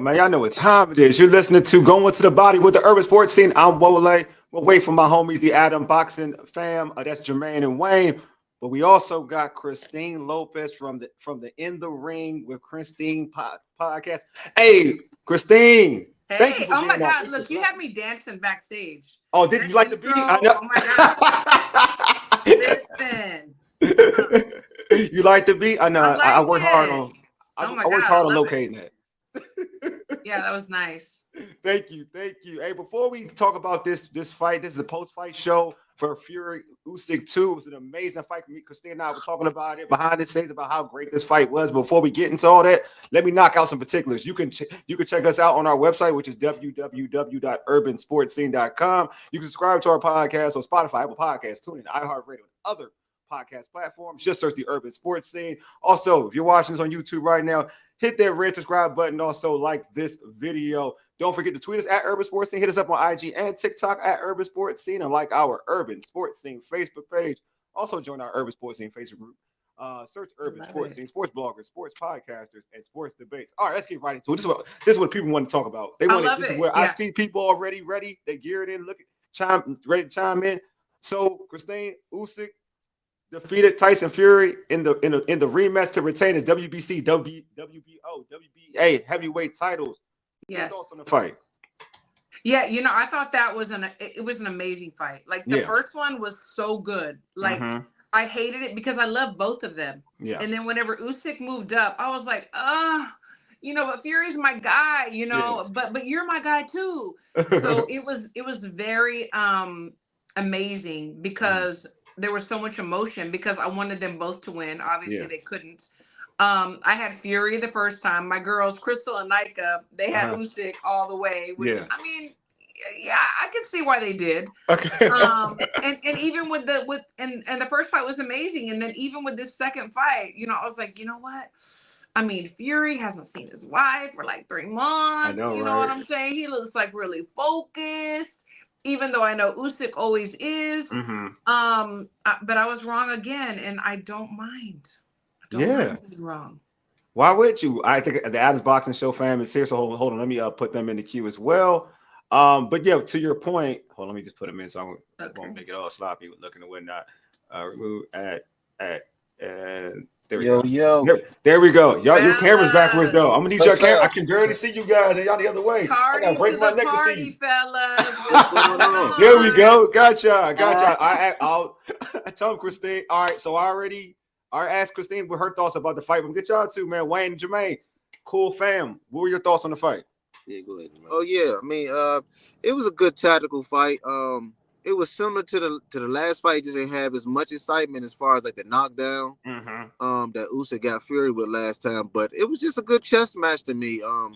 man. Y'all know what time it is. You're listening to Going to the Body with the Urban Sports Scene. I'm Wole. We'll wait for my homies, the Adam Boxing fam. That's Jermaine and Wayne. But we also got Christine Lopez from the In the Ring with Christine podcast. Hey, Christine. Thank you Hey, for oh my being on. God, look, you had me dancing backstage. Oh, did you like the beat? I know. Oh my God. Listen. You like the beat? I know. I I like work hard it. on. Oh my I work God, hard I on love locating it. that. Yeah, that was nice. Thank you. Hey, before we talk about this fight, this is a post-fight show for Fury Usyk 2. It was an amazing fight for me. Christine and I were talking about it behind the scenes about how great this fight was. Before we get into all that, let me knock out some particulars. You can check us out on our website, which is www.urbansportscene.com. You can subscribe to our podcast on Spotify, Apple Podcasts, TuneIn, iHeartRadio, and other podcast platforms. Just search the Urban Sports Scene. Also, if you're watching this on YouTube right now, hit that red subscribe button. Also, like this video. Don't forget to tweet us at Urban Sports Scene. Hit us up on IG and TikTok at Urban Sports Scene, and like our Urban Sports Scene Facebook page. Also, join our Urban Sports Scene Facebook group. Search Urban Sports Scene, sports bloggers, sports podcasters, and sports debates. All right, let's get right into it. This is what people want to talk about. They want this is where I see people already ready. They geared in, ready to chime in. So, Christine Usyk defeated Tyson Fury in the rematch to retain his WBC, WBO, WBA heavyweight titles. Yes. Thoughts on the fight? Yeah, I thought that was an amazing fight. Like the first one was so good. Like I hated it because I love both of them. Yeah. And then whenever Usyk moved up, I was like, but Fury's my guy, but you're my guy too. So it was very amazing because there was so much emotion because I wanted them both to win. Obviously they couldn't. I had Fury the first time. My girls, Crystal and Nika, they had Usyk all the way. Which I mean, I can see why they did. Okay. And even with the first fight was amazing, and then even with this second fight, I was like, you know what? I mean, Fury hasn't seen his wife for like 3 months. I know, you know what I'm saying? He looks like really focused. Even though I know Usyk always is. But I was wrong again, and I don't mind. Wrong. Why would you? I think the Adams Boxing Show fam is here. So hold on. Let me put them in the queue as well. But yeah, to your point, hold on. Let me just put them in so I won't make it all sloppy with looking and whatnot. Remove and there we go. There we go. Y'all, your camera's backwards though. I'm gonna need your camera. I can barely see you guys, and y'all the other way. I gotta break my neck to see you. Fellas. There we go. Gotcha. I'll tell him, Christine. All right, so I asked Christine what her thoughts about the fight. We'll get y'all too, man. Wayne and Jermaine, cool fam. What were your thoughts on the fight? Yeah, go ahead. Oh yeah, I mean, it was a good tactical fight. It was similar to the last fight. It just didn't have as much excitement as far as like the knockdown that Usyk got Fury with last time. But it was just a good chess match to me. I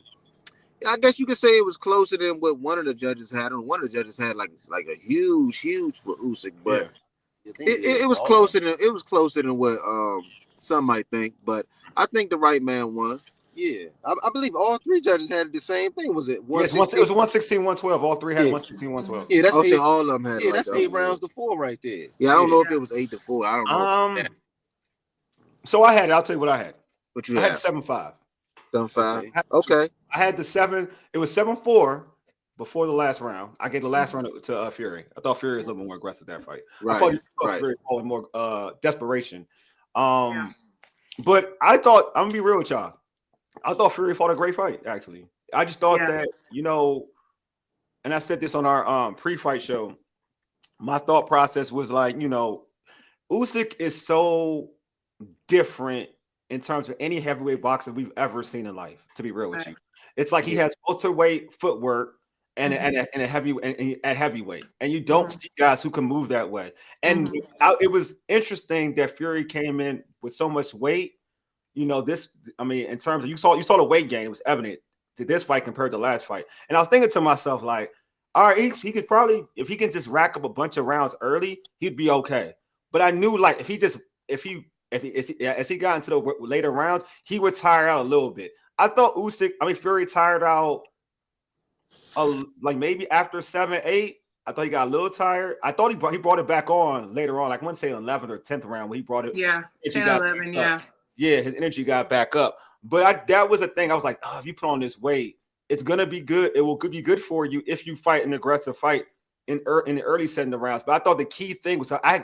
guess you could say it was closer than what one of the judges had. And one of the judges had like a huge for Usyk, but. Yeah. It was closer than what some might think, but I think the right man won. Yeah, I believe all 3 judges had the same thing. Was it? Yes, it was 116, 112. All 3 had 116, 112. Yeah, that's eight. All of them had. Yeah, that's 8 rounds to 4 right there. Yeah, I don't know if it was 8 to 4. I don't know. So I had. I'll tell you what I had. What you I had? 7-5. 7-5. Okay. I had the 7. It was 7-4. Before the last round, I gave the last round to Fury. I thought Fury was a little bit more aggressive that fight. Right. I thought Fury was more desperation. But I thought, I'm gonna be real with y'all. I thought Fury fought a great fight. Actually, I just thought that and I said this on our pre-fight show. My thought process was like, Usyk is so different in terms of any heavyweight boxer we've ever seen in life. To be real with you, it's like he has welterweight footwork. And a heavyweight, and you don't see guys who can move that way. And it was interesting that Fury came in with so much weight. In terms of you saw the weight gain. It was evident to this fight compared to the last fight. And I was thinking to myself, like, all right, he could probably, if he can just rack up a bunch of rounds early, he'd be okay. But I knew, like, as he got into the later rounds, he would tire out a little bit. I thought Fury tired out. Like maybe after 7, 8, I thought he got a little tired. I thought he brought it back on later on. Like I want to say 11th or 10th round when he brought it. Yeah, 10, 11, his energy got back up. But that was a thing. I was like, if you put on this weight, it's gonna be good. It will be good for you if you fight an aggressive fight in the early setting of rounds. But I thought the key thing was I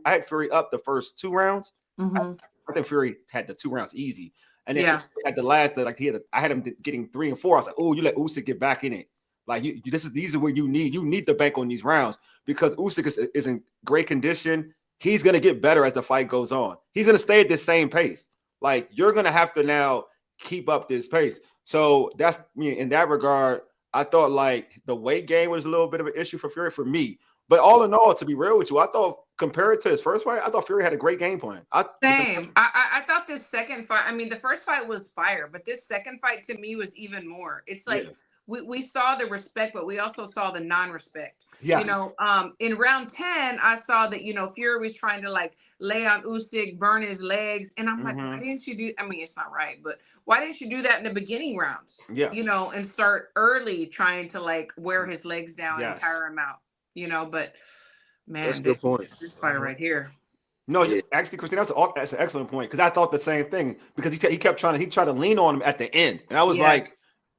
had Fury up the first 2 rounds. Mm-hmm. I think Fury had the 2 rounds easy, and then at the last, I had him getting 3 and 4. I was like, oh, you let Usyk get back in it. Like these are where you need the bank on these rounds because Usyk is in great condition. He's gonna get better as the fight goes on. He's gonna stay at the same pace. Like you're gonna have to now keep up this pace. So that's in that regard. I thought like the weight gain was a little bit of an issue for Fury for me. But all in all, to be real with you, I thought compared to his first fight, I thought Fury had a great game plan. Same. I thought this second fight, I mean, the first fight was fire, but this second fight to me was even more. It's like we saw the respect, but we also saw the non-respect. Yes. You know, in round 10, I saw that, Fury was trying to like lay on Usyk, burn his legs. And I'm like, why didn't you do, I mean, it's not right, but why didn't you do that in the beginning rounds? Yeah. And start early trying to like wear his legs down and tire him out, but man, that's a good point. This fight right here. No, actually, Christine, that's an excellent point because I thought the same thing because he tried to lean on him at the end, and I was like,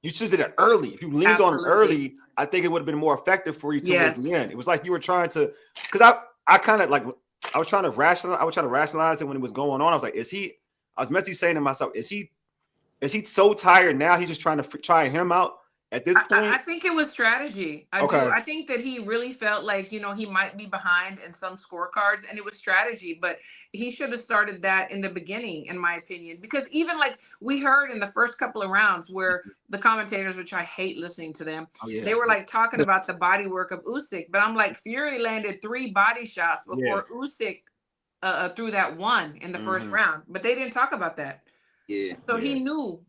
you should have did it early. If you leaned on him early, I think it would have been more effective for you towards the end. It was like you were trying to, because I kind of like I was trying to rationalize it when it was going on. I was like, I was mentally saying to myself, is he so tired now? He's just trying to try him out. At this point, I think it was strategy. I think that he really felt like, he might be behind in some scorecards and it was strategy, but he should have started that in the beginning, in my opinion, because even like we heard in the first couple of rounds where the commentators, which I hate listening to them, they were like talking about the body work of Usyk, but I'm like, Fury landed 3 body shots before Usyk threw that one in the first round, but they didn't talk about that. Yeah. So he knew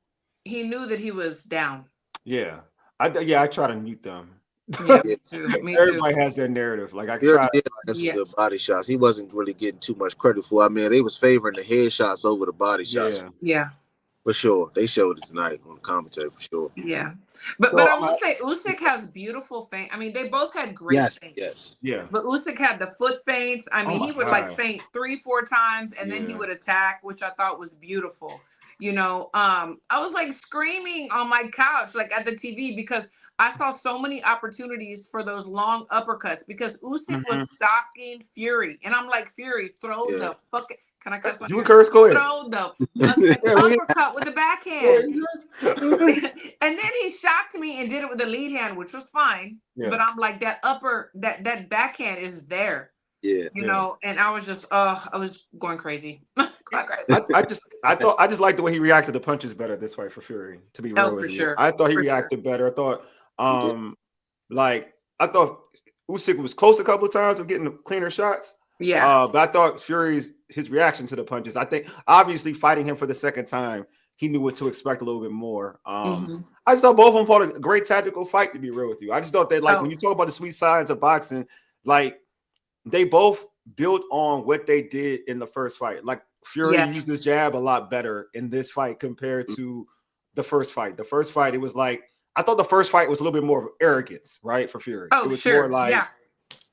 that he was down. Yeah. I try to mute them. Yeah, me too. Everybody has their narrative. Like I tried. That's some good body shots. He wasn't really getting too much credit for. I mean, they was favoring the head shots over the body shots. Yeah. For sure. They showed it tonight on the commentary for sure. Yeah. But I will say Usyk has beautiful feint. I mean, they both had great feints. Yes. Yeah. But Usyk had the foot feints. I mean, he would like feint 3-4 times and then he would attack, which I thought was beautiful. I was like screaming on my couch, like at the TV, because I saw so many opportunities for those long uppercuts because Usyk was stalking Fury. And I'm like, Fury, throw the fucking, can I cuss? You curse, go ahead. Throw the uppercut with the backhand. And then he shocked me and did it with the lead hand, which was fine. Yeah. But I'm like, that backhand is there. Yeah. And I was just, I was going crazy. I just liked the way he reacted to punches better this fight for Fury, to be real with you. Sure. I thought he reacted better. I thought I thought Usyk was close a couple of times of getting the cleaner shots. Yeah. But I thought his reaction to the punches, I think obviously fighting him for the second time, he knew what to expect a little bit more. I just thought both of them fought a great tactical fight, to be real with you. I just thought that when you talk about the sweet science of boxing, like they both built on what they did in the first fight. Like Fury used his jab a lot better in this fight compared to the first fight. The first fight, it was like, I thought the first fight was a little bit more of arrogance, right, for Fury. Oh, it was sure. more like,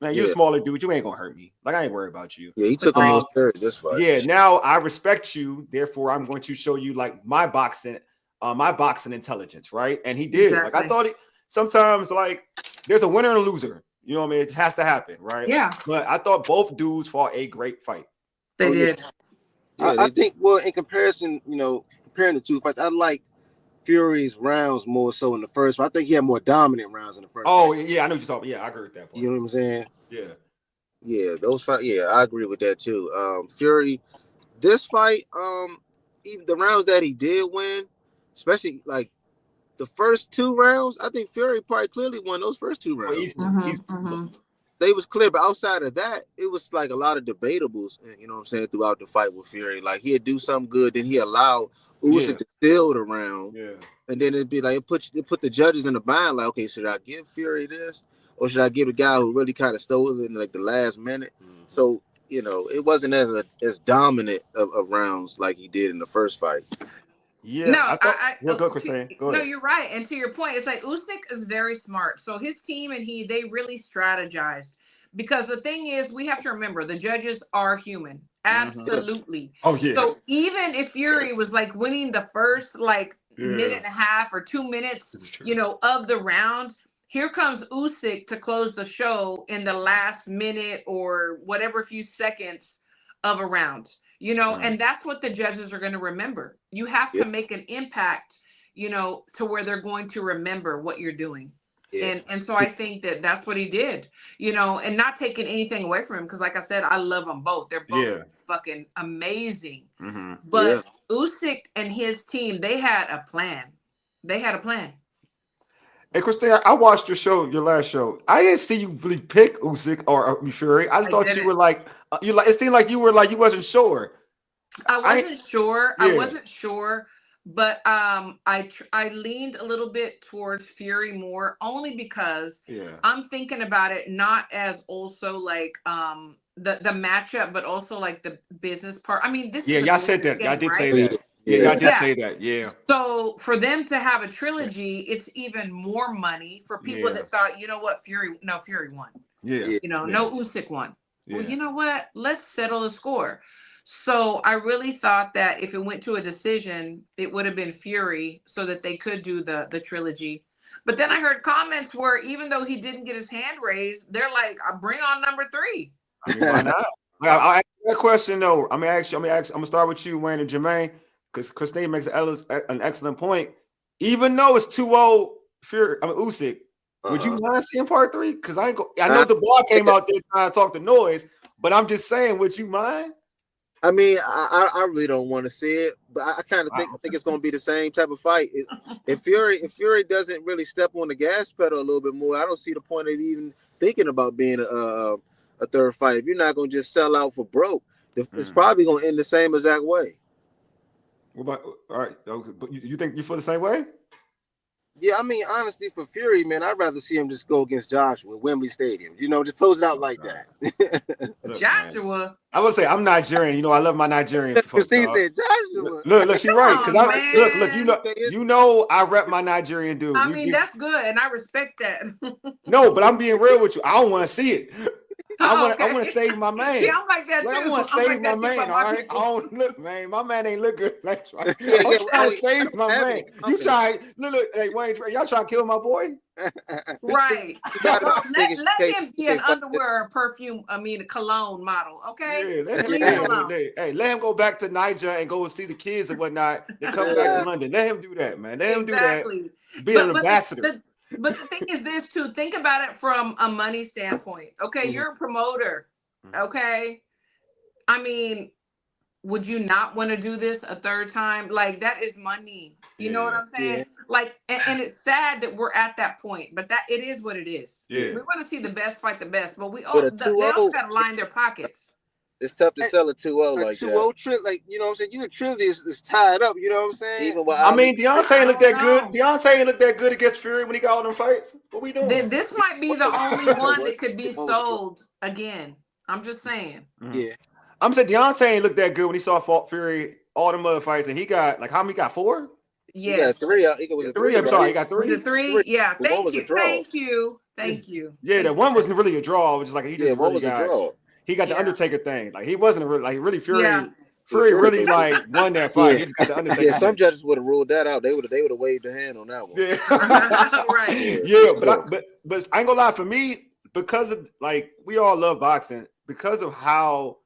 man, you're a smaller dude. You ain't going to hurt me. Like, I ain't worried about you. Yeah, he took him most serious this fight. Yeah, now I respect you. Therefore, I'm going to show you, like, my boxing intelligence, right? And he did. Exactly. Like, I thought sometimes, like, there's a winner and a loser. You know what I mean? It has to happen, right? Yeah. But I thought both dudes fought a great fight. They did. Yeah, I think, well, in comparison, comparing the two fights, I like Fury's rounds more so in the first fight. I think he had more dominant rounds in the first fight. Yeah, I know what you're talking about. Yeah, I agree with that point. You know what I'm saying? Yeah. Yeah, those fights, I agree with that too. Fury, this fight, even the rounds that he did win, especially like the first 2 rounds, I think Fury probably clearly won those first 2 rounds. They was clear, but outside of that, it was like a lot of debatables, you know what I'm saying, throughout the fight with Fury. Like he'd do something good, then he allowed Usyk to steal the round. Yeah. And then it'd be like, it put the judges in the bind, like, okay, should I give Fury this? Or should I give a guy who really kind of stole it in like the last minute? So, it wasn't as dominant of rounds like he did in the first fight. Yeah, go, Christine. Go ahead. No, you're right. And to your point, it's like Usyk is very smart. So his team and they really strategized. Because the thing is, we have to remember the judges are human. Absolutely. Oh, yeah. So even if Fury was like winning the first like minute and a half or 2 minutes, of the round. Here comes Usyk to close the show in the last minute or whatever few seconds of a round, and that's what the judges are going to remember. You have to make an impact, to where they're going to remember what you're doing. Yeah. And so I think that's what he did, and not taking anything away from him. Because like I said, I love them both. They're both fucking amazing. Mm-hmm. But Usyk and his team, they had a plan. Hey, Christina, I watched your last show. I didn't see you really pick Usyk or Fury. I just thought you were like, it seemed like you wasn't sure. I wasn't sure. Yeah. I wasn't sure, but I leaned a little bit towards Fury more, only because I'm thinking about it not as also like the matchup, but also like the business part. I mean, this. Yeah, y'all said that. I did say that. Yeah, I did say that. Yeah. So for them to have a trilogy, it's even more money for people that thought, you know what, Fury won. Yeah. No Usyk won. Yeah. Well, you know what? Let's settle the score. So I really thought that if it went to a decision, it would have been Fury so that they could do the trilogy. But then I heard comments where even though he didn't get his hand raised, they're like, bring on number 3. I mean, why not? I'll ask that question though. I'm gonna start with you, Wayne and Jermayne, because Christine makes an excellent point. Even though it's 2-0 Usyk, would you mind seeing part 3? Because I know the ball came out there trying to talk the noise, but I'm just saying, would you mind? I mean, I really don't want to see it, but I kind of think it's going to be the same type of fight. If Fury doesn't really step on the gas pedal a little bit more, I don't see the point of even thinking about being a third fight. If you're not going to just sell out for broke, it's probably going to end the same exact way. What about all right? Okay, but you think you feel the same way? Yeah, I mean, honestly, for Fury, man, I'd rather see him just go against Joshua at Wembley Stadium. Just close it out like that. Look, Joshua. Man. I would say I'm Nigerian. I love my Nigerian folks. Christine said Joshua. Look, she's right. Because I rep my Nigerian dude. I mean, that's good, and I respect that. No, but I'm being real with you. I don't want to see it. I want to save my man. Yeah, I'm like that too. I want to save my man. All right, I don't look, man. My man ain't look good. That's right. I'm trying to save my man. You try, look. Hey, Wayne, y'all trying to kill my boy? Right. Let him be an underwear or perfume. I mean, a cologne model. Okay. Yeah, let him go back to Niger and go and see the kids and whatnot. Then come back to London. Let him do that, man. Let him do that. Be an ambassador. But the thing is this too. Think about it from a money standpoint. Okay, you're a promoter. Okay, I mean, would you not want to do this a third time? Like, that is money. You know what I'm saying? Yeah. Like, and it's sad that we're at that point, but that it is what it is. Yeah. We want to see the best fight the best, but they also got to line their pockets. It's tough to sell a 2-0 like 2-0 trip, like, you know what I'm saying? Your trilogy is tied up, you know what I'm saying? Even Deontay ain't looked that good. Deontay ain't looked that good against Fury when he got all them fights. What we doing? This might be the only one that could be sold again. I'm just saying. Yeah. I'm saying Deontay ain't looked that good when he saw Fury all them other fights, and he got how many? Got 4? Yeah, he got 3. I think it was a 3. I'm sorry, he got 3. Was it 3? Yeah. Thank you. Yeah, that one wasn't really a draw, which is like he just one was a draw. He got the Undertaker thing. Like, he wasn't really Fury. Yeah. Fury really like won that fight. He just got the Undertaker. Yeah, some judges would have ruled that out. They would have waved a hand on that one. Yeah. Right. Yeah, but I ain't gonna lie, for me, because of, like, we all love boxing, because of how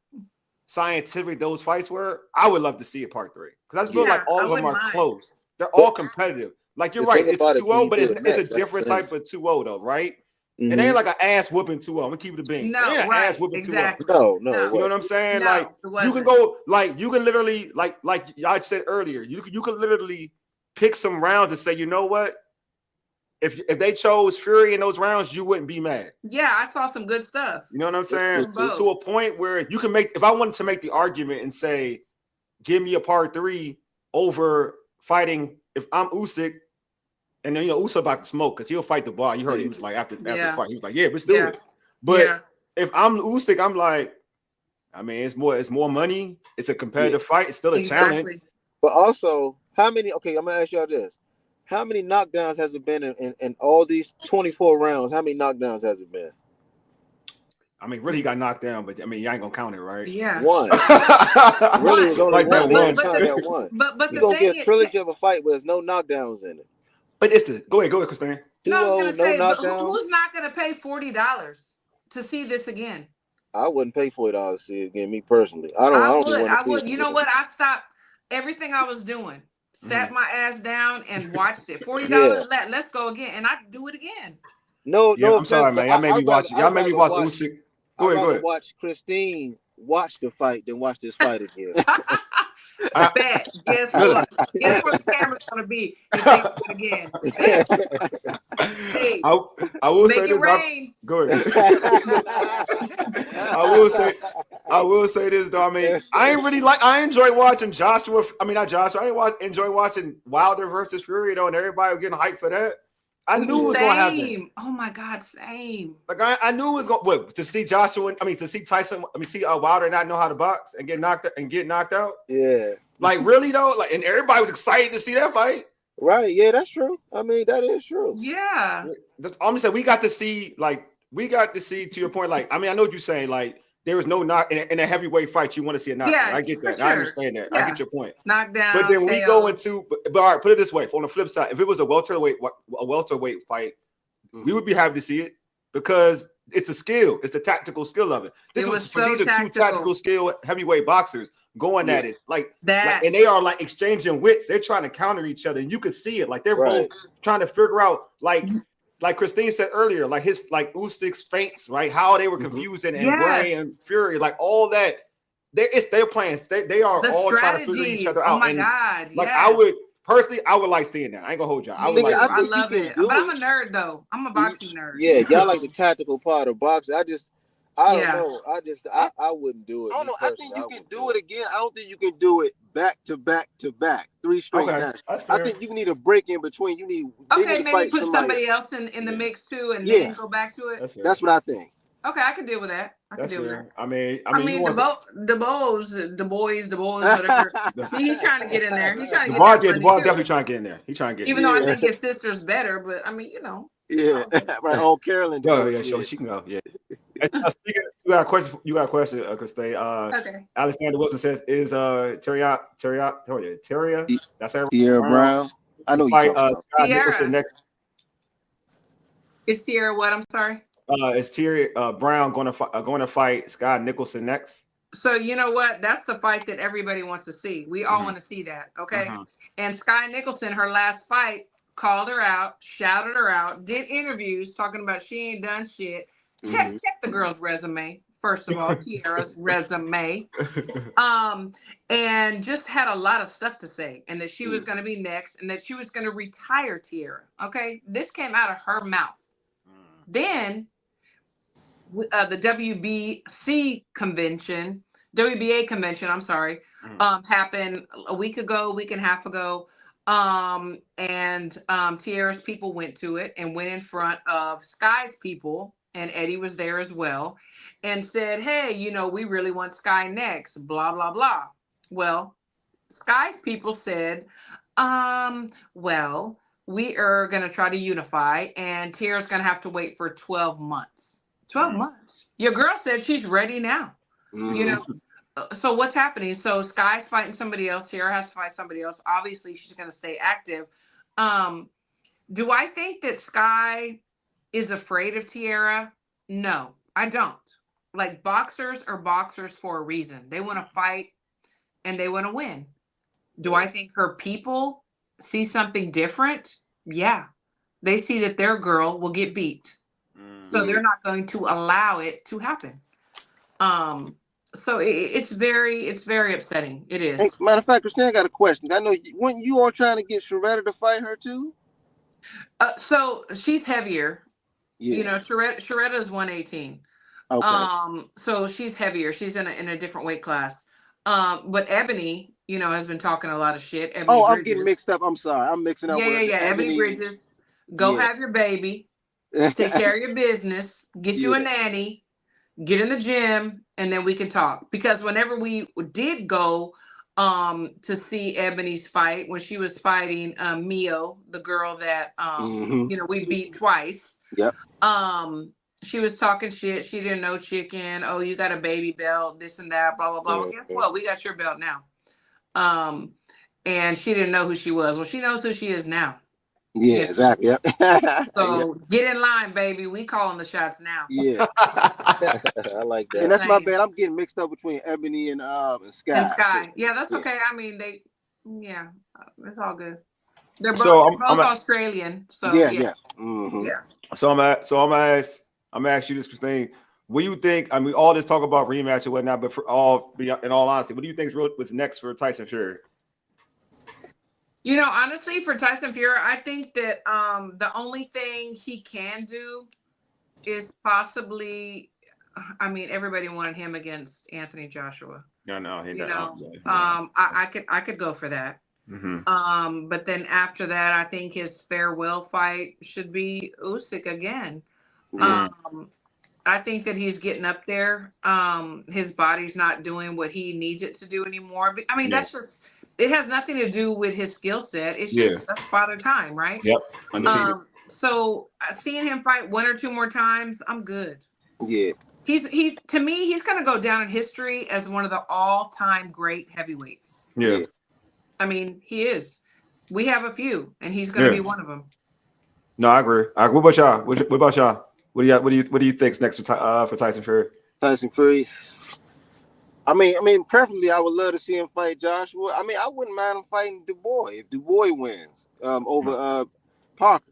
scientific those fights were, I would love to see a part 3. Because I just feel like all of them are close. They're all competitive. Like, you're right, it's 2-0, but it's a different type of 2-0 though, right? Mm-hmm. It ain't like an ass whooping 2-0. I'm gonna keep it a bean. No, it ain't an ass whooping exactly. 2-0. No. You know what I'm saying? No, like, you can go, like, you can literally, like y'all said earlier, you could literally pick some rounds and say, you know what? If they chose Fury in those rounds, you wouldn't be mad. Yeah, I saw some good stuff. You know what I'm saying? To a point where you can make, if I wanted to make the argument and say, give me a part 3 over fighting, if I'm Usyk. And then, Usyk about to smoke because he'll fight the bar. You heard he was like, after the fight, he was like, yeah, let's do it. But if I'm Usyk, I'm like, I mean, it's more money. It's a competitive fight. It's still a challenge. But also, I'm going to ask y'all this. How many knockdowns has it been in all these 24 rounds? How many knockdowns has it been? I mean, really, he got knocked down, but I mean, you ain't gonna count it, right? Yeah. One. Really was only like one. That one. But you the gonna thing get a trilogy of a fight where there's no knockdowns in it. But it's the go ahead, Christine. No, I was gonna say, but who's not gonna pay $40 to see this again? I wouldn't pay $40 to see it again. Me personally, I would. You know what? I stopped everything I was doing, sat my ass down, and watched it. $40. Let's go again, and I do it again. No, I'm sorry, man. Y'all made me watch. Y'all made me watch Usyk. Go ahead. Watch Christine watch the fight than watch this fight again. Bet. Guess what? Guess where the camera's gonna be if they do it again. Hey, I will say this. Go ahead. I will say this though. I mean, I enjoy watching Joshua. I mean, not Joshua. Enjoy watching Wilder versus Fury though, and everybody was getting hyped for that. I knew it was going to happen. Oh my God, same. Like I knew it was going to see Joshua. I mean, to see Tyson. I mean, see Wilder not know how to box and get knocked out. Yeah. Like really though, like, and everybody was excited to see that fight. Right. Yeah, that's true. I mean, that is true. Yeah. I'm saying we got to see to your point. Like, I mean, I know what you're saying. Like, there was no knock in a heavyweight fight. You want to see a knockout. Yeah, I get that. Sure. I understand that. Yeah. I get your point. Knockdown. But then we go into, but all right, put it this way. On the flip side, if it was a welterweight fight, we would be happy to see it because it's a skill. It's the tactical skill of it. These are two tactical skill heavyweight boxers going at it like that, and they are like exchanging wits. They're trying to counter each other, and you can see it. Like they're both trying to figure out like Christine said earlier, like Usyk's feints, right? How they were confusing and Gray and Fury, like all that. They're playing. They are all trying to figure each other out. Oh my God! Like I would like seeing that. I ain't gonna hold y'all. I love it. But I'm a nerd though. I'm a boxing nerd. Yeah, y'all like the tactical part of boxing. I don't know. I wouldn't do it. I don't know. I think you can do it again. I don't think you can do it back to back to back, 3 straight times. I think you need a break in between. You need maybe put somebody else in the mix too, and then go back to it. That's what I think. Okay, I can deal with that. I mean, the boys, whatever. He's trying to get in there. He's trying to get the ball definitely trying to get in there. He's trying to get even though I think his sister's better, but I mean, you know. Yeah, right. Oh, Carolyn. So she can go. Yeah. You got a question, Christine. Okay. Alexander Wilson says, "Is Terria? That's her. Tierra Brown. I know you talking about Tierra next. Is Tierra what? I'm sorry. Is Tierra Brown going to fight Scott Nicholson next? So you know what? That's the fight that everybody wants to see. We all want to see that. Okay. And Sky Nicholson, her last fight, called her out, shouted her out, did interviews talking about she ain't done shit. Check the girl's resume, first of all, Tierra's resume. And just had a lot of stuff to say, and that she was going to be next, and that she was going to retire Tierra. Okay, this came out of her mouth. Then the WBA convention, I'm sorry, happened a week and a half ago. And Tierra's people went to it and went in front of Sky's people, and Eddie was there as well, and said, hey, you know, we really want Sky next, blah, blah, blah. Well, Sky's people said, well, we are going to try to unify, and Tierra's going to have to wait for 12 months. 12 months. Your girl said she's ready now. You know, so what's happening? So Sky's fighting somebody else. Tierra has to fight somebody else. Obviously, she's going to stay active. Do I think that Sky is afraid of Tierra? No, I don't. Like, boxers are boxers for a reason. They want to fight and they want to win. Do I think her people see something different? Yeah. They see that their girl will get beat. So they're not going to allow it to happen. So it's very upsetting. It is. Hey, matter of fact, Christine, I got a question. I know weren't you all trying to get Sharetta to fight her too? So she's heavier. Yeah. You know, Sharetta is 118. Okay. So she's heavier. She's in a different weight class. But Ebony, you know, has been talking a lot of shit. Ebony Bridges. I'm getting mixed up. I'm sorry. I'm mixing up. Yeah. Ebony Bridges. Go have your baby. Take care of your business. Get you a nanny. Get in the gym, and then we can talk. Because whenever we did go to see Ebony's fight, when she was fighting Mio, the girl that you know, we beat twice. Yep. she was talking shit. She didn't know chicken. Oh, you got a baby belt, this and that, blah, blah, blah. Well, guess what? We got your belt now. And she didn't know who she was. Well, she knows who she is now. Yeah, exactly. Yep. So get in line, baby. We calling the shots now. Yeah. I like that. And that's my bad. I'm getting mixed up between Ebony and Sky. And Sky. So, yeah, that's okay. I mean, it's all good. They're both, I'm Australian. So yeah. Mm-hmm. Yeah. So I'm gonna ask you this, Christine. What do you think? I mean, all this talk about rematch and whatnot, but in all honesty, what do you think is what's next for Tyson Fury? You know, honestly, for Tyson Fury, I think that the only thing he can do is possibly, I mean, everybody wanted him against Anthony Joshua. No, I could go for that. Mm-hmm. But then after that, I think his farewell fight should be Usyk again. Mm-hmm. I think that he's getting up there. His body's not doing what he needs it to do anymore. But, I mean, that's just. It has nothing to do with his skill set. It's just that's father time, right? Yep. So seeing him fight one or two more times, I'm good. Yeah. He's to me, he's gonna go down in history as one of the all-time great heavyweights. Yeah. I mean, he is. We have a few, and he's gonna be one of them. No, I agree. What about y'all? What about y'all? What do you think's next for Tyson Fury? Tyson Fury. I mean, preferably, I would love to see him fight Joshua. I mean, I wouldn't mind him fighting Dubois if Dubois wins over Parker.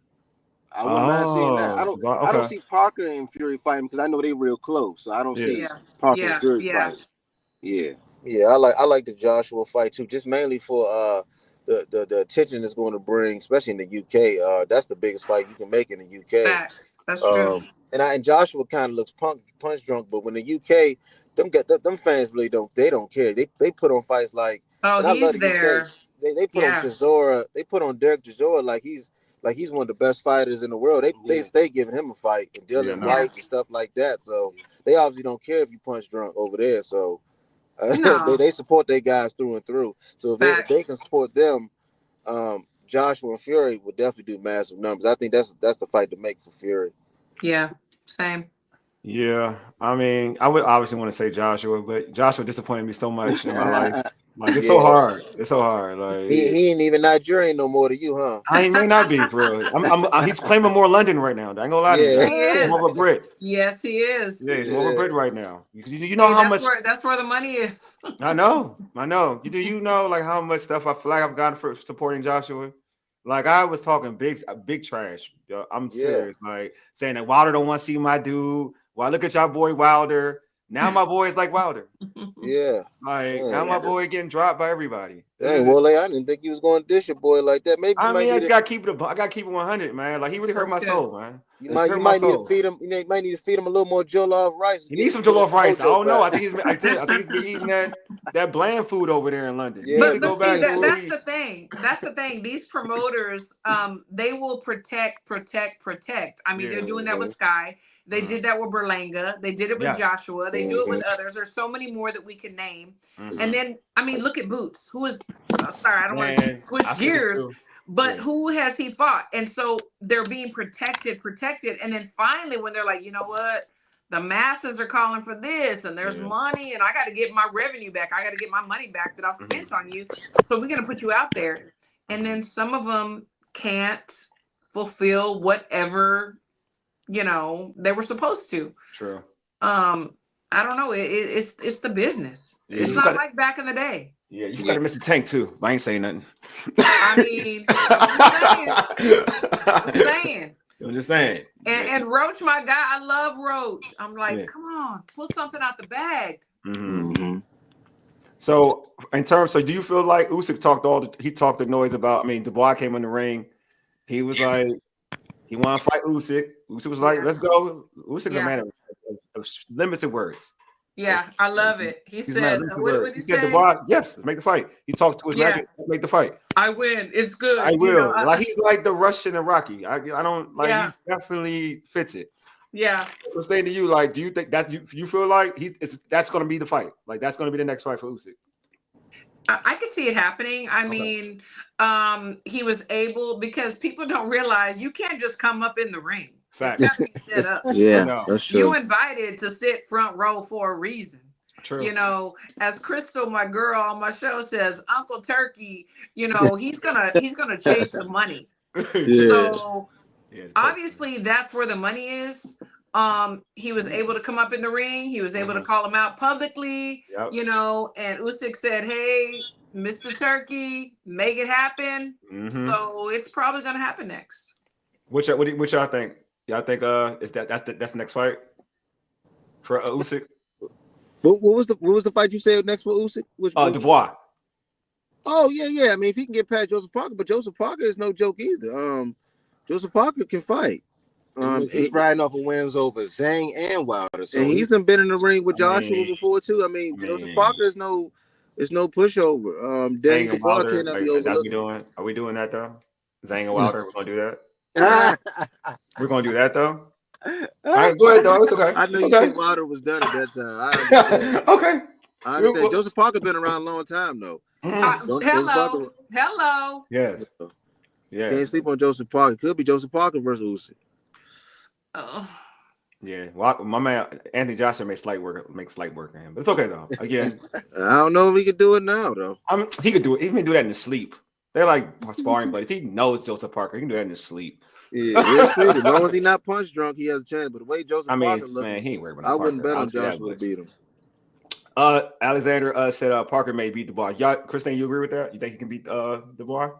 I wouldn't mind seeing that. I don't see Parker and Fury fighting because I know they're real close. So I don't see Parker and Fury fighting. Yeah. I like the Joshua fight too, just mainly for the attention it's going to bring, especially in the UK. That's the biggest fight you can make in the UK. Facts. That's true. And Joshua kind of looks punch drunk, but when the UK. Them fans really don't care. They put on fights like he's there. They put on Chisora. They put on Derek Chisora like he's one of the best fighters in the world. They stay giving him a fight and Dylan White and stuff like that. So they obviously don't care if you punch drunk over there. So they support their guys through and through. So if they can support them, Joshua and Fury would definitely do massive numbers. I think that's the fight to make for Fury. Yeah, same. Yeah, I mean, I would obviously want to say Joshua, but Joshua disappointed me so much in my life. Like it's so hard. It's so hard. Like he ain't even Nigerian no more to you, huh? I may not be, bro. He's claiming more London right now. I ain't gonna lie to you. He's more of a Brit. Yes, he is. Yeah, he's more of a Brit right now. You know how much that's where the money is. I know. You know like how much stuff I feel like I've gotten for supporting Joshua. Like I was talking big trash. I'm serious. Like saying that Wilder don't want to see my dude. Well, look at y'all boy Wilder. Now my boy is like Wilder. Yeah. Like now my boy getting dropped by everybody. Dang, Wole, I didn't think you was going to dish your boy like that. Maybe I mean, I gotta keep it 100, man. Like he really hurt my soul, man. You might need to feed him. You might need to feed him a little more jollof rice. He needs some jollof rice. I don't know. I think he's been eating that bland food over there in London. Yeah, but see, that's the thing. That's the thing. These promoters, they will protect. I mean, they're doing that with Sky. They did that with Berlanga. They did it with Joshua. They do it with others. There's so many more that we can name. And then, I mean, look at Boots. Who is, sorry, I don't want to switch gears, but who has he fought? And so they're being protected. And then finally, when they're like, you know what? The masses are calling for this and there's money and I got to get my revenue back. I got to get my money back that I've spent on you. So we're going to put you out there. And then some of them can't fulfill whatever they were supposed to. True. I don't know. It's the business. Yeah, it's not like back in the day. Yeah, you got to miss the tank too. I ain't saying nothing. I mean, I'm just saying. And Roach, my guy, I love Roach. I'm like, come on, pull something out the bag. Mm-hmm. So, do you feel like Usyk talked the noise about? I mean, Dubois came in the ring. He was like, he wanted to fight Usyk. Usyk was like, let's go. Usyk a man of limited words. Yeah, I love it. He said, what he said, Dubois, yes, make the fight. He talked to his magic, make the fight. I win. It's good. I will. He's like the Russian and Rocky. I don't like. He definitely fits it. Yeah. I'm saying to you, like, do you think that you feel like that's going to be the fight? Like, that's going to be the next fight for Usyk? I could see it happening. I mean, he was able, because people don't realize you can't just come up in the ring. Fact. It's got to be set up. Yeah, that's true. You invited to sit front row for a reason. True. You know, as Crystal, my girl on my show, says, Uncle Turkey, you know, he's gonna chase the money. So obviously that's where the money is. He was able to come up in the ring. He was able to call him out publicly. You know, and Usyk said, "Hey, Mr. Turkey, make it happen." So it's probably gonna happen next. What y'all think? Y'all think is that's the next fight for Usyk? What was the fight you said next for Usyk? Dubois. Oh yeah. I mean, if he can get past Joseph Parker, but Joseph Parker is no joke either. Joseph Parker can fight. He's riding off of wins over Zhang and Wilder, so and he's been in the ring with Joshua before too. I mean, Joseph Parker is no pushover. Zhang and Wilder. Are we doing that though? Zhang and Wilder, we're gonna do that. We're gonna do that though. All right, go ahead, though. It's okay. I know you think Wilder was done at that time. I understand. Okay. I understand. Joseph Parker been around a long time though. Hello. Yes. Yeah. Can't sleep on Joseph Parker. Could be Joseph Parker versus Usyk. Oh. Yeah. Well, my man Anthony Joshua makes slight work of him, but it's okay though. Again, I don't know if he can do it now though. He could do it. He can do that in his sleep. They're like sparring buddies. He knows Joseph Parker. He can do that in his sleep. Yeah, as long as he's not punch drunk, he has a chance. But the way Joseph Parker looks, man, he ain't worried about I wouldn't bet on Joshua to beat him. Alexander said Parker may beat Dubois. Y'all, Christine, you agree with that? You think he can beat Dubois?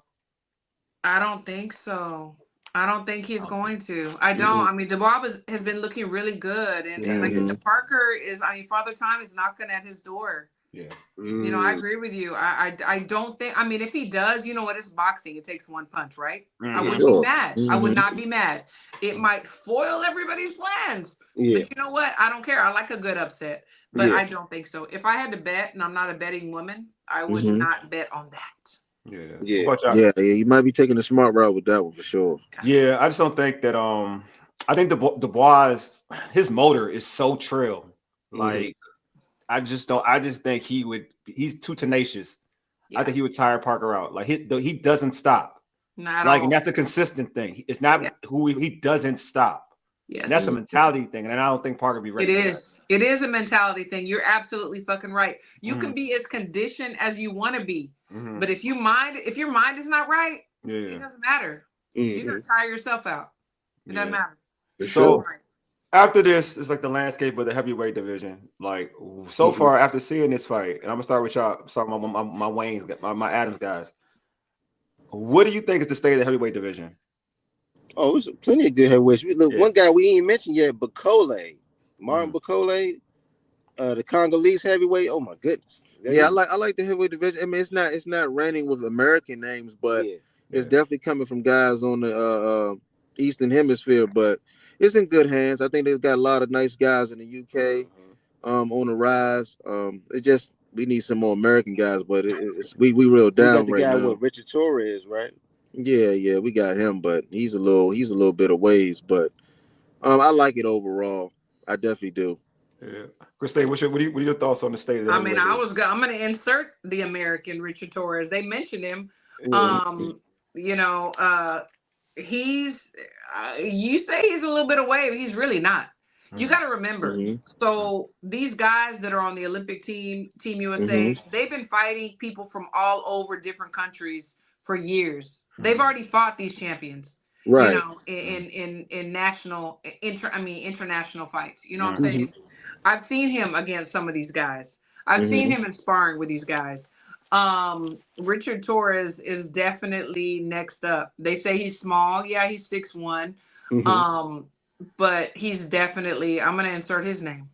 I don't think so. I don't think he's going to. I don't. I mean, Dubois has been looking really good, and like the Parker is. I mean, Father Time is knocking at his door. Yeah. You know, I agree with you. I don't think. I mean, if he does, you know what? It's boxing. It takes one punch, right? I wouldn't be mad. I would not be mad. It might foil everybody's plans. Yeah. But you know what? I don't care. I like a good upset, but I don't think so. If I had to bet, and I'm not a betting woman, I would not bet on that. Yeah. You might be taking a smart route with that one for sure. Yeah, I just don't think that. I think Dubois, his motor is so trill. Like, I just think he's too tenacious. I think he would tire Parker out. Like he doesn't stop. Not like, all. and that's a consistent thing. It's not he doesn't stop. Yes. And that's a mentality thing, and I don't think Parker be ready. It is a mentality thing. You're absolutely fucking right. You can be as conditioned as you want to be, but if your mind is not right, it doesn't matter. You're gonna tire yourself out. It doesn't matter. So after this, it's like the landscape of the heavyweight division. Like so far, after seeing this fight, and I'm gonna start with y'all. Start my Wayne's, my Adams guys. What do you think is the state of the heavyweight division? Oh, there's plenty of good heavyweights. Look, one guy we ain't mentioned yet, Bakole, Martin Bakole, the Congolese heavyweight. Oh my goodness. I like the heavyweight division. I mean, it's not reigning with American names, but it's definitely coming from guys on the Eastern Hemisphere. But it's in good hands. I think they've got a lot of nice guys in the UK on the rise. We need some more American guys, but we real down right now. The guy with Richard Torres, right? Yeah, we got him, but he's a little bit of ways. But I like it overall. I definitely do. Yeah, Christine, what are your thoughts on the state of the heavyweight division? I'm going to insert the American Richard Torres. They mentioned him. You know, he's you say he's a little bit away, but he's really not. You got to remember. So these guys that are on the Olympic team USA, they've been fighting people from all over different countries for years. They've already fought these champions, right? You know, in international fights. You know what I'm saying? I've seen him against some of these guys. I've seen him in sparring with these guys. Richard Torres is definitely next up. They say he's small. Yeah, he's 6'1". But he's definitely. I'm gonna insert his name.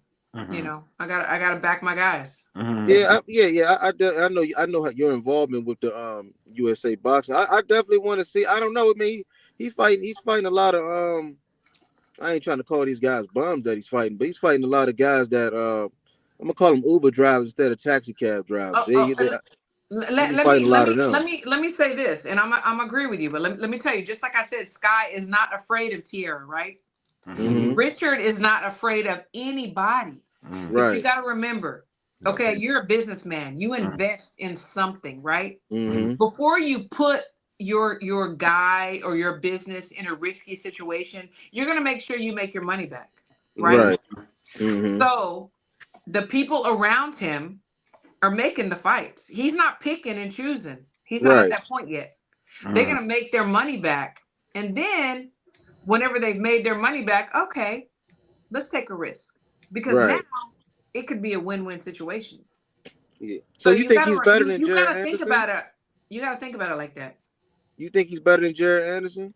You know, I gotta back my guys. I know your involvement with the USA boxing. I definitely want to see. I don't know. I mean, he's fighting a lot of I ain't trying to call these guys bums that he's fighting, but he's fighting a lot of guys that I'm gonna call them Uber drivers instead of taxi cab drivers. Let me say this, and I'm agree with you, but let me tell you, just like I said, Sky is not afraid of Tierra, right? Richard is not afraid of anybody. Right. You got to remember, okay, you're a businessman. You invest in something, right? Before you put your guy or your business in a risky situation, you're going to make sure you make your money back, right? Mm-hmm. So the people around him are making the fights. He's not picking and choosing. He's not at that point yet. They're going to make their money back. And then whenever they've made their money back, okay, let's take a risk. Because now it could be a win-win situation. Yeah. So you think he's better than Jared Anderson? You got to think about it like that. You think he's better than Jared Anderson?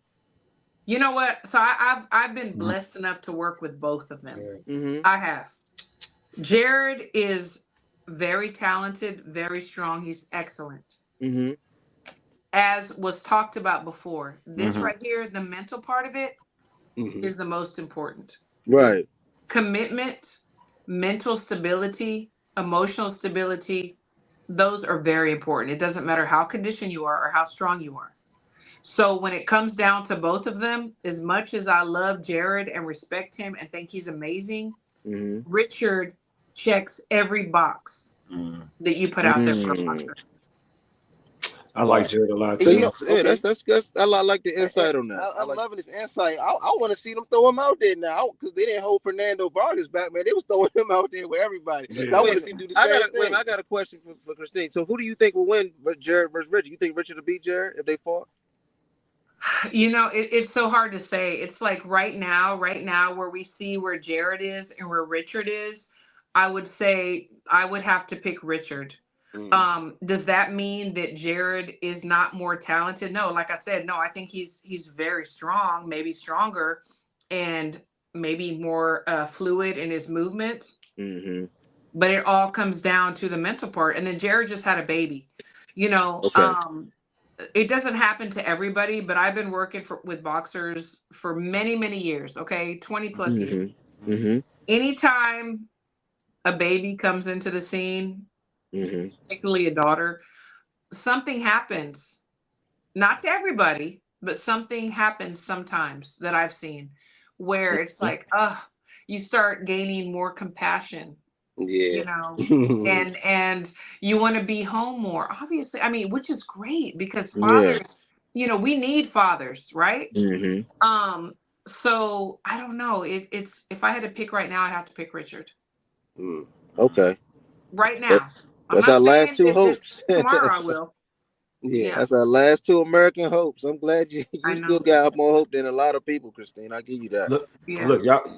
You know what? So I've been blessed enough to work with both of them. Mm-hmm. I have. Jared is very talented, very strong. He's excellent. Mm-hmm. As was talked about before, this right here, the mental part of it is the most important. Right. Commitment, mental stability, emotional stability, those are very important. It doesn't matter how conditioned you are or how strong you are. So when it comes down to both of them, as much as I love Jared and respect him and think he's amazing, Richard checks every box that you put out there for a boxer. I like Jared a lot too. too. You know, that's I like the insight on that. I'm loving this insight. I want to see them throw him out there now because they didn't hold Fernando Vargas back, man. They was throwing him out there with everybody. Yeah. I want to see him do the same thing. I got a question for Christine. So who do you think will win, Jared versus Richard? You think Richard will beat Jared if they fought? You know, it's so hard to say. It's like right now where we see where Jared is and where Richard is, I would say I would have to pick Richard. Does that mean that Jared is not more talented? No, like I said, no, I think he's very strong, maybe stronger and maybe more fluid in his movement. But it all comes down to the mental part. And then Jared just had a baby, you know. It doesn't happen to everybody, but I've been working with boxers for many, many years. Okay. 20 plus years. Anytime a baby comes into the scene, particularly a daughter, something happens. Not to everybody, but something happens sometimes that I've seen where it's like, you start gaining more compassion. You know, and you want to be home more, obviously. I mean, which is great because fathers, you know, we need fathers, right? So I don't know. It's if I had to pick right now, I'd have to pick Richard. Okay. Right now. That's our last two hopes. Tomorrow I will. Yeah, that's our last two American hopes. I'm glad you still got more hope than a lot of people, Christine. I'll give you that. Look, y'all.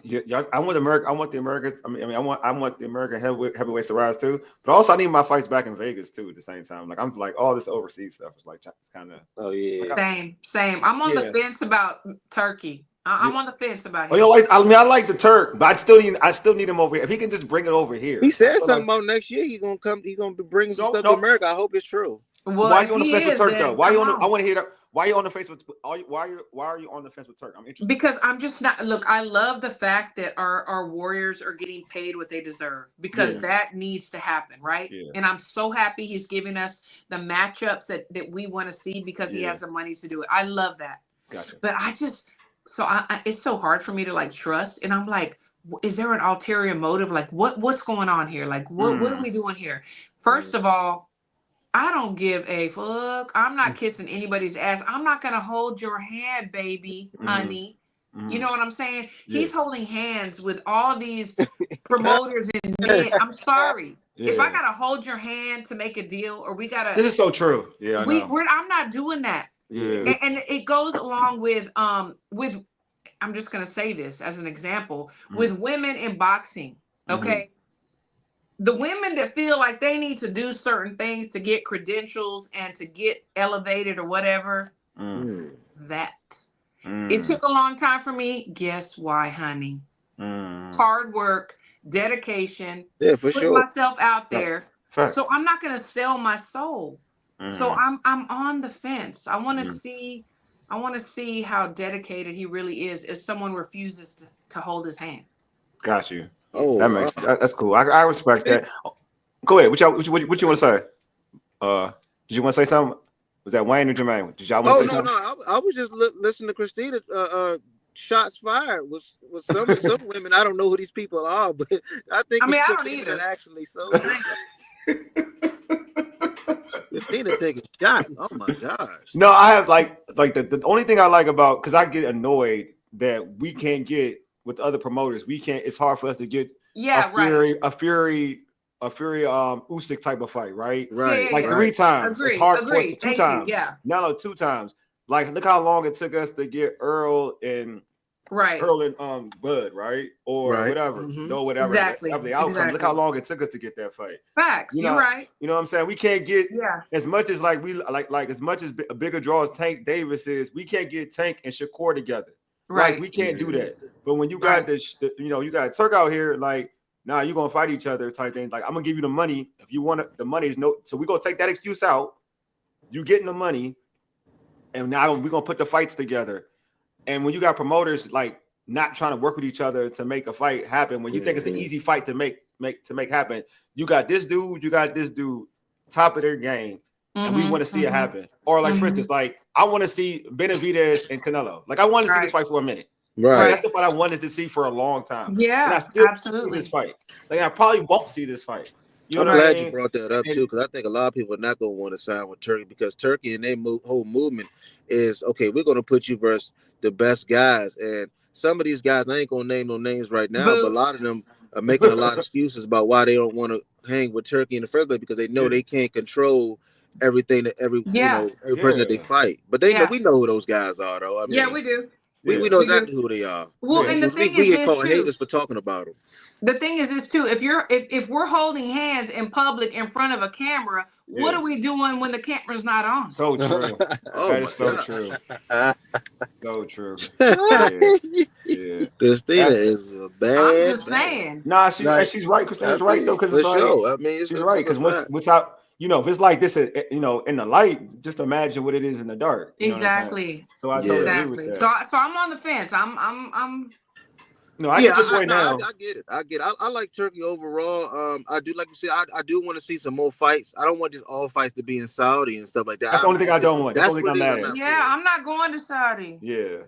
I want America. I want the Americans. I want the American heavyweights to rise too. But also, I need my fights back in Vegas too. At the same time, like I'm like all this overseas stuff is like it's kind of. Oh yeah. Like same. I'm on the fence about Turkey. I'm on the fence about him. Oh, you like? I mean, I like the Turk, but I still need him over here. If he can just bring it over here. He said something about next year. He's gonna come. He's gonna be bringing some stuff to America. I hope it's true. Well, why are you on the fence with Turk though? Why you on? I want to hear that. Why are you on the fence with? Why are you on the fence with Turk? I'm interested. Because I'm just not. Look, I love the fact that our warriors are getting paid what they deserve because that needs to happen, right? Yeah. And I'm so happy he's giving us the matchups that we want to see because he has the money to do it. I love that. Gotcha. But it's so hard for me to like trust, and I'm like, is there an ulterior motive? Like, what's going on here? Like, what are we doing here? First of all, I don't give a fuck. I'm not kissing anybody's ass. I'm not going to hold your hand, baby, honey. You know what I'm saying? Yeah. He's holding hands with all these promoters and men. I'm sorry. Yeah. If I got to hold your hand to make a deal or we got to. This is so true. Yeah, I'm not doing that. Yeah. And it goes along with I'm just going to say this as an example, with women in boxing. Okay. The women that feel like they need to do certain things to get credentials and to get elevated or whatever, it took a long time for me. Guess why, honey? Hard work, dedication, putting myself out there. So I'm not going to sell my soul. So I'm on the fence. I want to see how dedicated he really is if someone refuses to hold his hand. Got you. Oh, that's cool. I respect that. Go ahead. What you want to say? Did you want to say something? Was that Wayne or Jermaine? Did y'all want to say something? No. I was just listening to Christina. Shots fired was some women. I don't know who these people are, but I think I don't either. Actually, so Christina taking shots. Oh my gosh. No, I have like the only thing I like about, because I get annoyed that we can't get with other promoters. We can't. It's hard for us to get a Fury Usyk type of fight, right? Right. Like 3 times. Agreed. It's hard for 2 Thank times. You. Yeah. No, 2 times. Like, look how long it took us to get Earl and Bud, right? Or whatever. No, whatever. Exactly. The outcome. Exactly. Look how long it took us to get that fight. Facts. You're right. You know what I'm saying? We can't get as much as like as much as a bigger draw as Tank Davis is, we can't get Tank and Shakur together. Right. Like, we can't do that. But when you got you got Turk out here, like, nah, you're gonna fight each other type thing. Like, I'm gonna give you the money. If you want it, the money is no. So we're gonna take that excuse out. You getting the money, and now we're gonna put the fights together. And when you got promoters like not trying to work with each other to make a fight happen, when you think it's an easy fight to make happen, you got this dude, top of their game, and we want to see it happen. Or like, for instance, like, I want to see Benavidez and Canelo. Like, I wanted to see this fight for a minute. Right. That's the fight I wanted to see for a long time. Yeah, and I still absolutely. See this fight. Like, I probably won't see this fight. I'm glad you brought that up too, because I think a lot of people are not going to want to sign with Turkey, because Turkey and their whole movement is, okay, we're going to put you versus the best guys. And some of these guys, I ain't going to name no names right now, but a lot of them are making a lot of excuses about why they don't want to hang with Turkey in the first place, because they know they can't control everything that every person that they fight. But they know, we know who those guys are, though. I mean, we do. We know exactly who they are. Well, and the thing is, we get called haters for talking about them. The thing is this too: if we're holding hands in public in front of a camera, what are we doing when the camera's not on? So true. That is so true. So true. Yeah. Christina is a bad. I'm just saying. Nah, she's right. Christina's right though, because it's like, I mean, she's right, because what's out. You know, if it's like this, you know, in the light, just imagine what it is in the dark. Exactly. So I totally agree with that. So I'm on the fence. I'm. No, I get your point now. I get it. I like Turkey overall. I do, like you said, I do want to see some more fights. I don't want just all fights to be in Saudi and stuff like that. That's the only thing I don't want. That's the only thing I'm mad at. Yeah, I'm not going to Saudi. Yeah.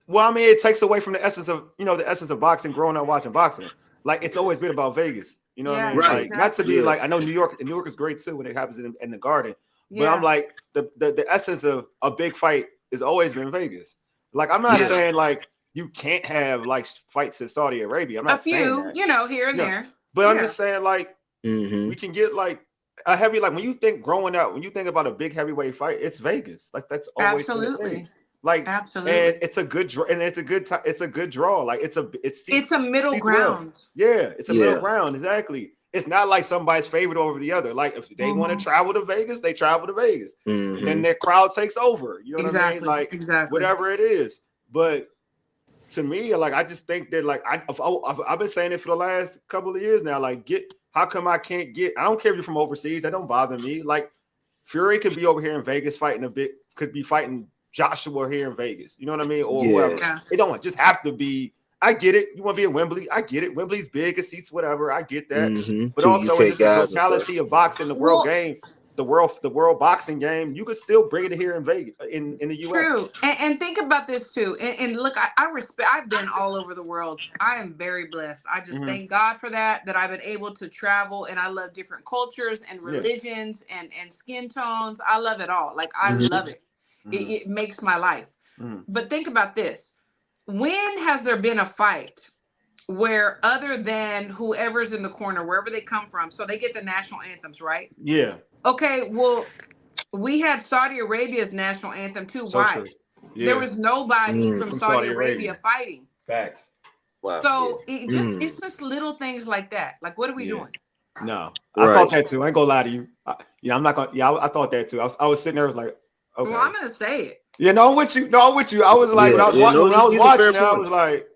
Well, I mean, it takes away from the essence of boxing. Growing up watching boxing, like, it's always been about Vegas. You know what I mean? Right. Like, not to be like, I know New York is great too when it happens in the Garden. But I'm like, the essence of a big fight has always been Vegas. Like, I'm not saying like you can't have like fights in Saudi Arabia. I'm not saying that. You know, here and there. But I'm just saying, like, we can get like a heavy, like, when you think growing up, when you think about a big heavyweight fight, it's Vegas. Like, that's always absolutely. Like, absolutely. And it's a good draw, and it's a good draw. Like, it's a middle ground. Yeah, it's a middle ground. Exactly. It's not like somebody's favorite over the other. Like, if they want to travel to Vegas, they travel to Vegas. Then their crowd takes over. You know what I mean? Like, whatever it is. But to me, like, I just think that, like, I've been saying it for the last couple of years now. Like, how come I can't get? I don't care if you're from overseas. That don't bother me. Like, Fury could be over here in Vegas could be fighting Joshua here in Vegas. You know what I mean? Or whoever. Yeah. It don't just have to be. I get it. You want to be in Wembley? I get it. Wembley's big, it seats whatever. I get that. But also, it's the totality of boxing, the world game, the world boxing game. You could still bring it here in Vegas, in the U.S. True. And think about this too. And look, I respect. I've been all over the world. I am very blessed. I just thank God for that I've been able to travel, and I love different cultures and religions and skin tones. I love it all. Like, I love it. It makes my life. But think about this. When has there been a fight where, other than whoever's in the corner, wherever they come from, so they get the national anthems, right? Yeah. Okay, well, we had Saudi Arabia's national anthem too. So why? Yeah. There was nobody from Saudi Arabia fighting. Facts. Wow. So it's just little things like that. Like, what are we doing? No, I thought that too. I ain't gonna lie to you. I'm not gonna. Yeah, I thought that too. I was sitting there, like, okay. Well, I'm gonna say it. Yeah, no, I'm with you. I was like, when I was watching, I was like,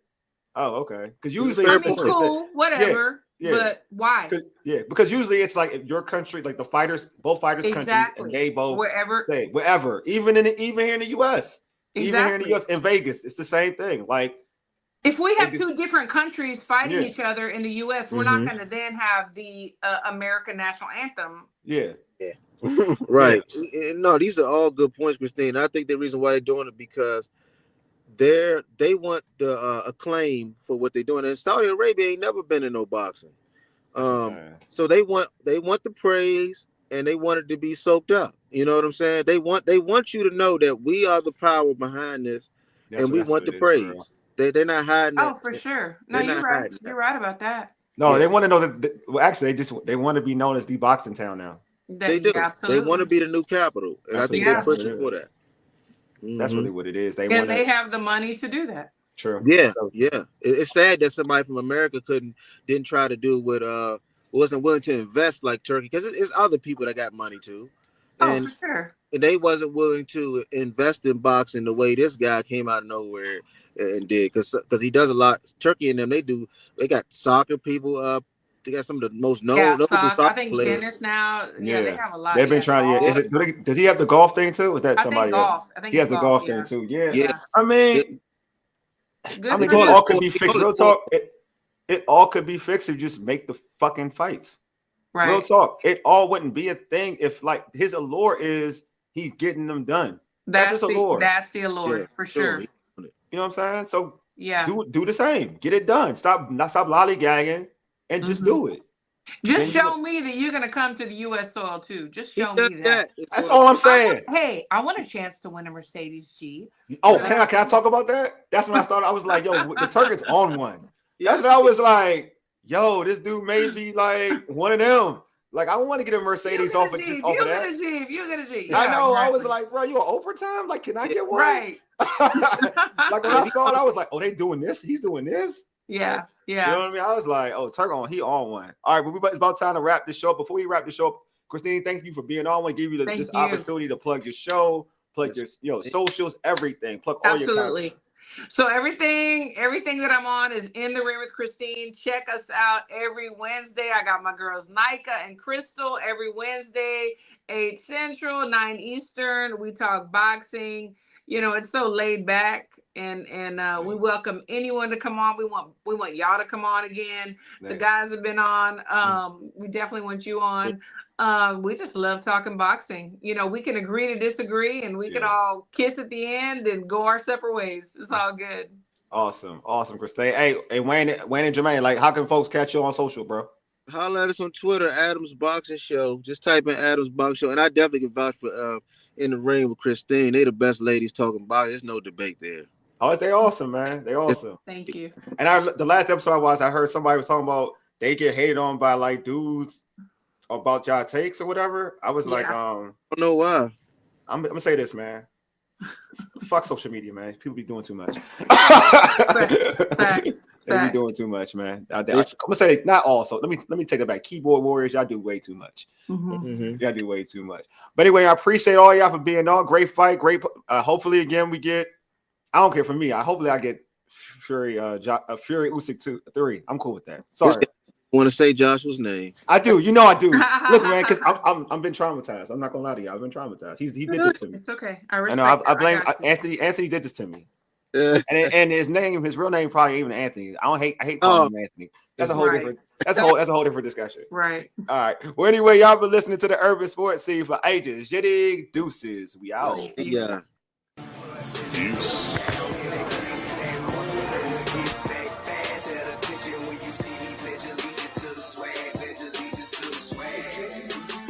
oh, okay. Because usually, I mean, cool, whatever. Yeah. But why? Because usually it's like, if your country, like both fighters' countries, and they both wherever, even here in the U.S., even here in the U.S. in Vegas, it's the same thing. Like, if we have two different countries fighting each other in the U.S., we're not going to then have the American national anthem. Yeah. Right. No, these are all good points, Christine. I think the reason why they're doing it because they want the acclaim for what they're doing. And Saudi Arabia ain't never been in no boxing. So they want the praise, and they want it to be soaked up. You know what I'm saying? They want you to know that we are the power behind this, and we want the praise. They're not hiding that. Oh, for sure. No, you're right. You're right about that. No, they want to know that. Well, actually, they want to be known as the boxing town now. They do. They want to be the new capital, and I think they're pushing for that. That's really what it is. They have the money to do that. True. Yeah, yeah. It's sad that somebody from America didn't try to do what wasn't willing to invest like Turkey, because it's other people that got money too. And, for sure. And they wasn't willing to invest in boxing the way this guy came out of nowhere and did, because he does a lot. Turkey and them, they got soccer people. They got some of the most known. I think tennis now. Yeah, they have a lot. They've been trying to. Does he have the golf thing too? Is that somebody? I think he has the golf thing too. Yeah. I mean, it all could be fixed. Real talk. It all could be fixed if you just make the fucking fights. Right. Real talk. It all wouldn't be a thing if like his allure is he's getting them done. That's his allure. That's the allure for sure. You know what I'm saying? So do the same. Get it done. Stop lollygagging and just do it. Just show me that you're gonna come to the U.S. soil too. Just show me that. That's all I'm saying. I want a chance to win a Mercedes G. Oh, can I talk about that? That's when I started. I was like, yo, the Turk's on one. That's what I was like. Yo, this dude may be like one of them. Like, I want to get a Mercedes off of that. You get a Jeep. I know. Exactly. I was like, bro, you on overtime? Like, can I get one? Right. Like when I saw it, I was like, oh, they doing this? He's doing this? Yeah. You know what I mean? I was like, oh, Turk he on one. All right, but it's about time to wrap this show. Before we wrap the show up, Christine, thank you for being on. I want to give you this opportunity to plug your show, plug your socials, everything. Plug all your content. So everything that I'm on is In the Ring with Christine. Check us out every Wednesday. I got my girls Nika and Crystal every Wednesday, 8 Central, 9 Eastern. We talk boxing. You know, it's so laid back, and we welcome anyone to come on. We want y'all to come on again. Nice. The guys have been on. We definitely want you on. We just love talking boxing. You know, we can agree to disagree, and we can all kiss at the end and go our separate ways. It's all good. Awesome, Christine. Hey, Wayne and Jermayne, like, how can folks catch you on social, bro? Holler at us on Twitter, Adams Boxing Show. Just type in Adams Boxing Show, and I definitely can vouch for In the Ring with Christine. They the best ladies talking boxing. There's no debate there. Oh, they awesome, man. They awesome. Thank you. And the last episode I heard somebody was talking about they get hated on by like dudes about y'all takes or whatever. I was like, I don't know why. I'm gonna say this, man. Fuck social media, man. People be doing too much. Facts. They be doing too much, man. I'm gonna say not all. So let me take that back. Keyboard warriors, y'all do way too much. Y'all do way too much. But anyway, I appreciate all y'all for being on. Great fight, great. Hopefully, again, we get. I don't care for me. Hopefully I get Fury Usyk 3. I'm cool with that. Sorry. Want to say Joshua's name? I do. You know I do. Look, man, because I've been traumatized. I'm not gonna lie to you. I've been traumatized. He did this to me. It's okay. I know. I blame Anthony. Anthony did this to me. And his real name probably even Anthony. I hate calling him Anthony. That's a whole different. That's a whole different discussion. Right. All right. Well, anyway, y'all been listening to the Urban Sports Scene for ages. Jitty deuces. We out. Yeah. Peace.